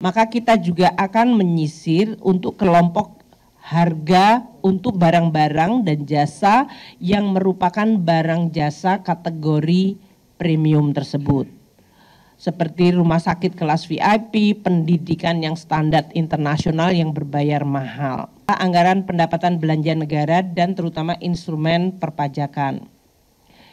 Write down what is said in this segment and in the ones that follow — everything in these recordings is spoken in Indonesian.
maka kita juga akan menyisir untuk kelompok harga untuk barang-barang dan jasa yang merupakan barang jasa kategori premium tersebut. Seperti rumah sakit kelas VIP, pendidikan yang standar internasional yang berbayar mahal, anggaran pendapatan belanja negara dan terutama instrumen perpajakan.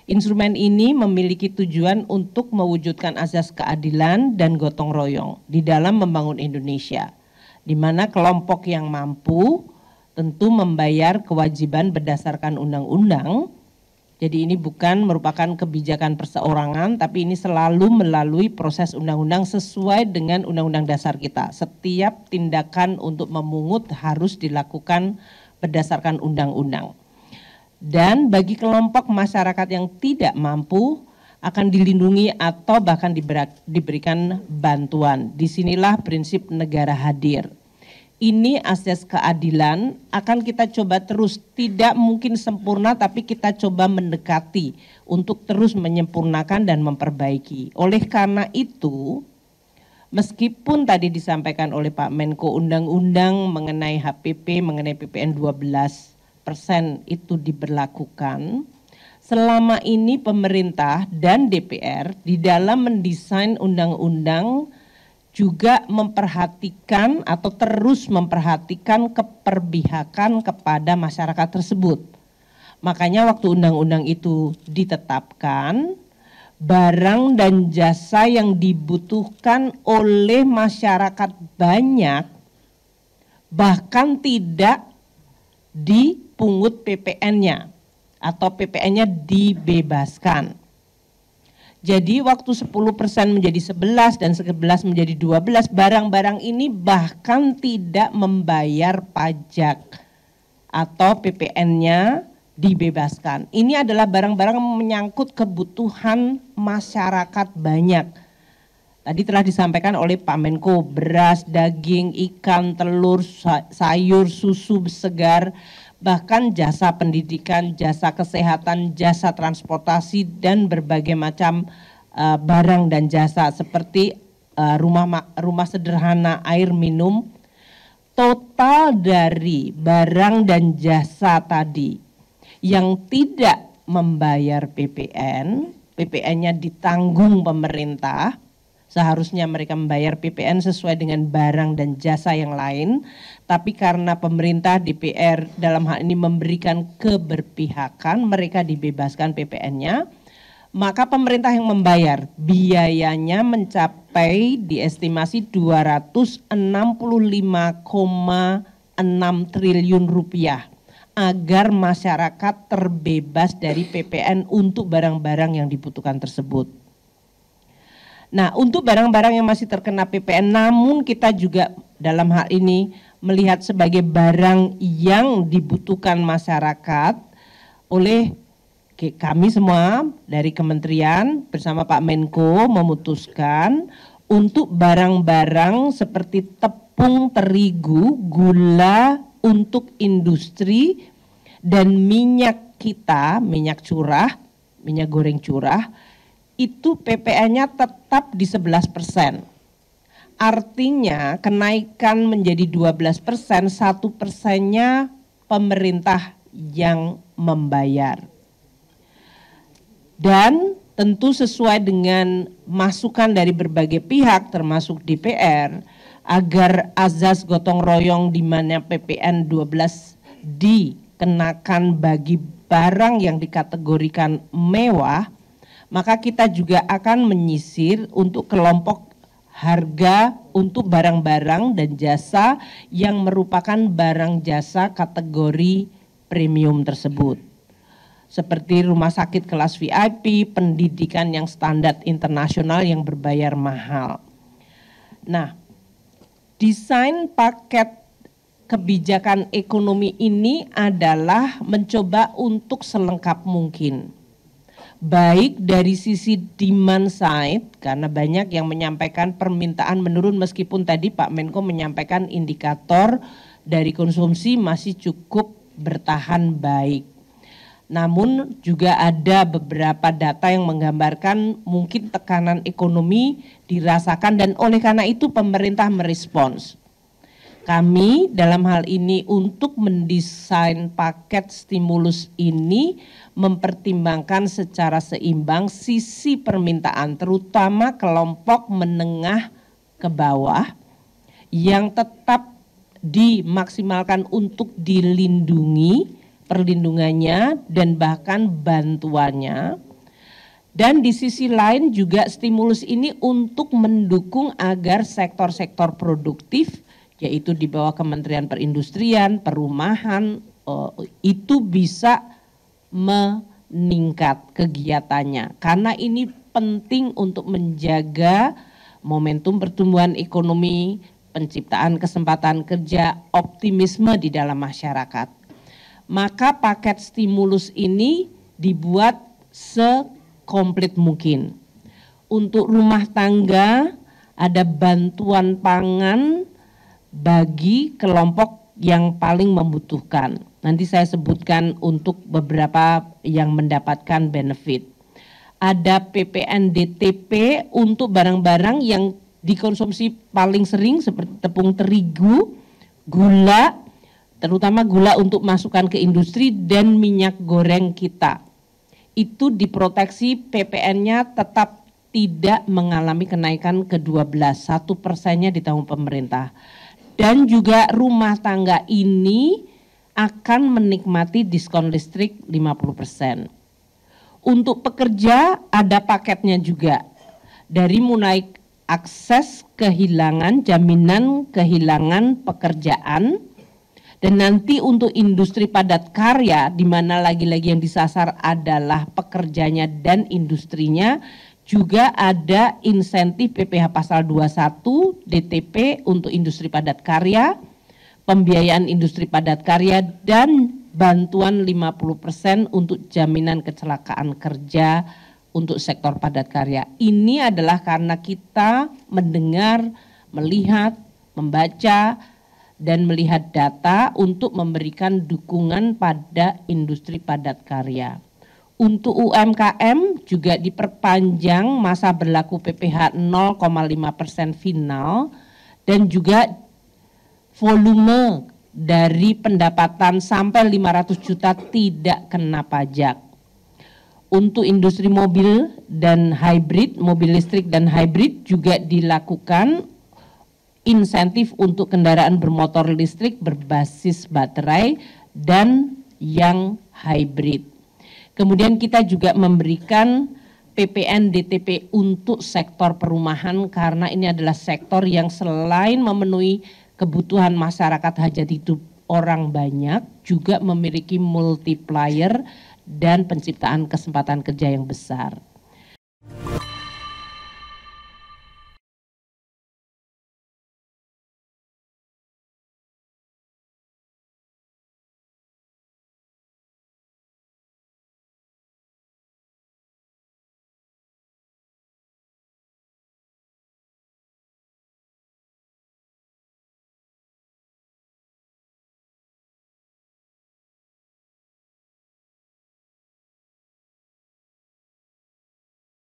Instrumen ini memiliki tujuan untuk mewujudkan azas keadilan dan gotong royong di dalam membangun Indonesia, di mana kelompok yang mampu tentu membayar kewajiban berdasarkan undang-undang. Jadi ini bukan merupakan kebijakan perseorangan, tapi ini selalu melalui proses undang-undang sesuai dengan undang-undang dasar kita. Setiap tindakan untuk memungut harus dilakukan berdasarkan undang-undang. Dan bagi kelompok masyarakat yang tidak mampu akan dilindungi atau bahkan diberikan bantuan. Disinilah prinsip negara hadir. Ini asas keadilan akan kita coba terus, tidak mungkin sempurna tapi kita coba mendekati untuk terus menyempurnakan dan memperbaiki. Oleh karena itu, meskipun tadi disampaikan oleh Pak Menko undang-undang mengenai HPP, mengenai PPN 12% itu diberlakukan, selama ini pemerintah dan DPR di dalam mendesain undang-undang juga memperhatikan atau terus memperhatikan keperpihakan kepada masyarakat tersebut. Makanya waktu undang-undang itu ditetapkan, barang dan jasa yang dibutuhkan oleh masyarakat banyak bahkan tidak dipungut PPN-nya atau PPN-nya dibebaskan. Jadi waktu 10% menjadi 11 dan 11 menjadi 12, barang-barang ini bahkan tidak membayar pajak atau PPN-nya dibebaskan. Ini adalah barang-barang yang menyangkut kebutuhan masyarakat banyak. Tadi telah disampaikan oleh Pak Menko, beras, daging, ikan, telur, sayur, susu segar, bahkan jasa pendidikan, jasa kesehatan, jasa transportasi, dan berbagai macam barang dan jasa seperti rumah sederhana, air minum. Total dari barang dan jasa tadi yang tidak membayar PPN, PPN-nya ditanggung pemerintah, seharusnya mereka membayar PPN sesuai dengan barang dan jasa yang lain, tapi karena pemerintah DPR dalam hal ini memberikan keberpihakan, mereka dibebaskan PPN-nya, maka pemerintah yang membayar. Biayanya mencapai diestimasi 265,6 triliun rupiah agar masyarakat terbebas dari PPN untuk barang-barang yang dibutuhkan tersebut. Nah, untuk barang-barang yang masih terkena PPN, namun kita juga dalam hal ini melihat sebagai barang yang dibutuhkan masyarakat oleh kami semua dari kementerian bersama Pak Menko memutuskan untuk barang-barang seperti tepung terigu, gula untuk industri, dan minyak kita, minyak curah, minyak goreng curah, itu PPN-nya tetap di 11%. Artinya kenaikan menjadi 12%, 1%-nya pemerintah yang membayar. Dan tentu sesuai dengan masukan dari berbagai pihak termasuk DPR agar azas gotong royong di mana PPN 12 dikenakan bagi barang yang dikategorikan mewah, maka kita juga akan menyisir untuk kelompok harga untuk barang-barang dan jasa yang merupakan barang jasa kategori premium tersebut. Seperti rumah sakit kelas VIP, pendidikan yang standar internasional yang berbayar mahal. Nah, desain paket kebijakan ekonomi ini adalah mencoba untuk selengkap mungkin. Baik dari sisi demand side, karena banyak yang menyampaikan permintaan menurun meskipun tadi Pak Menko menyampaikan indikator dari konsumsi masih cukup bertahan baik. Namun juga ada beberapa data yang menggambarkan mungkin tekanan ekonomi dirasakan dan oleh karena itu pemerintah merespons. Kami dalam hal ini untuk mendesain paket stimulus ini mempertimbangkan secara seimbang sisi permintaan terutama kelompok menengah ke bawah yang tetap dimaksimalkan untuk dilindungi perlindungannya dan bahkan bantuannya. Dan di sisi lain juga stimulus ini untuk mendukung agar sektor-sektor produktif yaitu di bawah Kementerian Perindustrian, Perumahan itu bisa meningkat kegiatannya. Karena ini penting untuk menjaga momentum pertumbuhan ekonomi, penciptaan kesempatan kerja, optimisme di dalam masyarakat. Maka paket stimulus ini dibuat sekomplit mungkin. Untuk rumah tangga ada bantuan pangan bagi kelompok yang paling membutuhkan. Nanti saya sebutkan untuk beberapa yang mendapatkan benefit. Ada PPNDTP untuk barang-barang yang dikonsumsi paling sering seperti tepung terigu, gula, terutama gula untuk masukan ke industri dan minyak goreng kita. Itu diproteksi PPN-nya tetap tidak mengalami kenaikan ke-12, 1%-nya ditanggung pemerintah. Dan juga rumah tangga ini akan menikmati diskon listrik 50%. Untuk pekerja ada paketnya juga. Dari mulai akses kehilangan, jaminan kehilangan pekerjaan, dan nanti untuk industri padat karya, di mana lagi-lagi yang disasar adalah pekerjanya dan industrinya, juga ada insentif PPh pasal 21 DTP untuk industri padat karya, pembiayaan industri padat karya, dan bantuan 50% untuk jaminan kecelakaan kerja untuk sektor padat karya. Ini adalah karena kita mendengar, melihat, membaca, dan melihat data untuk memberikan dukungan pada industri padat karya. Untuk UMKM juga diperpanjang masa berlaku PPh 0,5% final dan juga volume dari pendapatan sampai 500 juta tidak kena pajak. Untuk industri mobil dan hybrid, mobil listrik dan hybrid juga dilakukan insentif untuk kendaraan bermotor listrik berbasis baterai dan yang hybrid. Kemudian kita juga memberikan PPN DTP untuk sektor perumahan karena ini adalah sektor yang selain memenuhi kebutuhan masyarakat hajat hidup orang banyak, juga memiliki multiplier dan penciptaan kesempatan kerja yang besar.